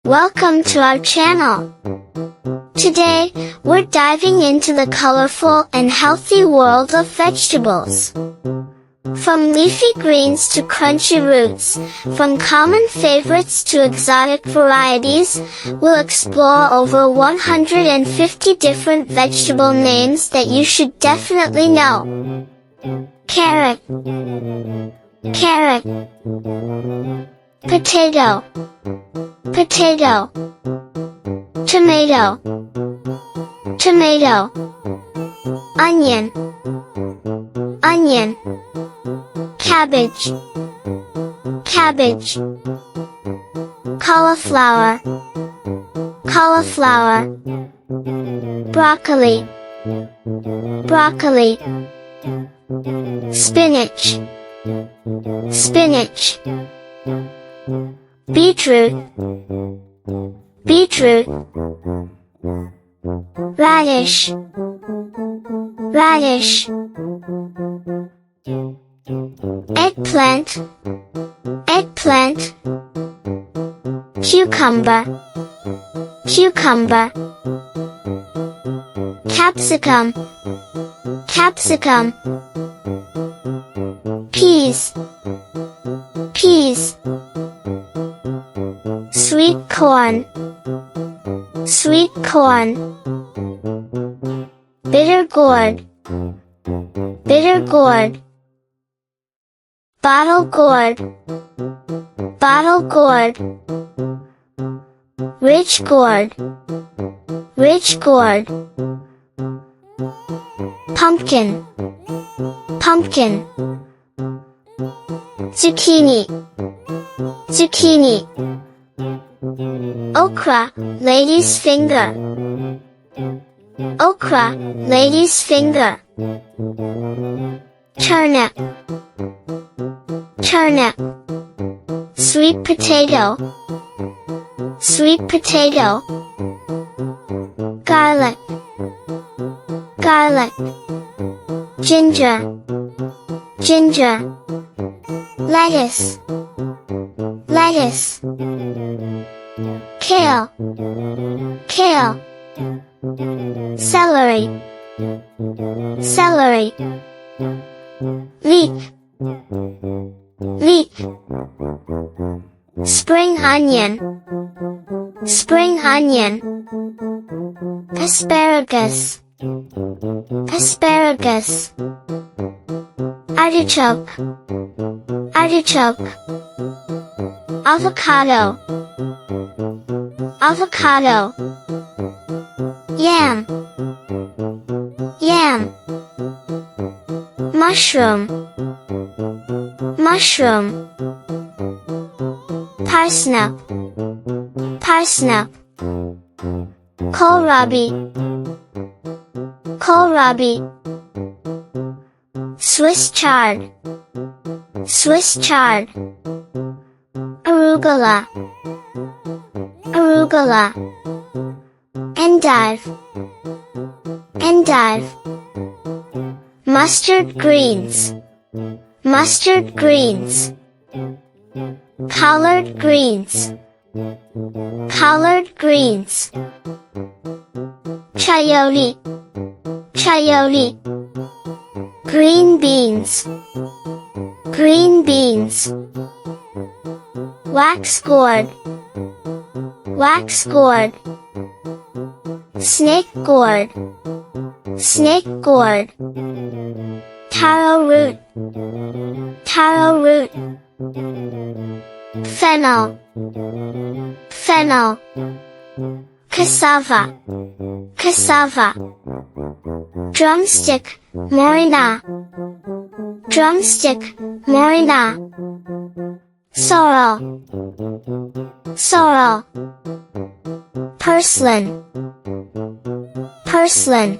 Welcome to our channel. Today, we're diving into the colorful and healthy world of vegetables. From leafy greens to crunchy roots, from common favorites to exotic varieties, we'll explore over 150 different vegetable names that you should definitely know. Carrot, carrot, potato, potato, tomato, tomato, onion, onion, cabbage, cabbage, cauliflower, cauliflower, broccoli, broccoli, spinach, spinach, beetroot, beetroot, radish, radish, eggplant, eggplant, cucumber, cucumber, capsicum, capsicum, peas, peas, sweet corn, sweet corn, bitter gourd, bitter gourd, bottle gourd, bottle gourd, ridge gourd, ridge gourd, pumpkin, pumpkin, zucchini, zucchini, okra, lady's finger, okra, lady's finger, turnip, turnip, sweet potato, sweet potato, garlic, garlic, ginger, ginger, lettuce, lettuce, kale, kale, celery, celery, leek, leek, spring onion, spring onion, asparagus, asparagus, artichoke, artichoke, avocado, avocado, yam, yam, mushroom, mushroom, parsnip, parsnip, kohlrabi, kohlrabi, Swiss chard, Swiss chard, arugula, arugula, endive, endive, mustard greens, mustard greens, collard greens, collard greens, chayote, chayote, green beans, green beans, wax gourd, wax gourd, snake gourd, snake gourd, taro root, taro root, fennel, fennel, cassava, cassava, drumstick, morina, drumstick, morina, sorrel, sorrel, purslane, purslane,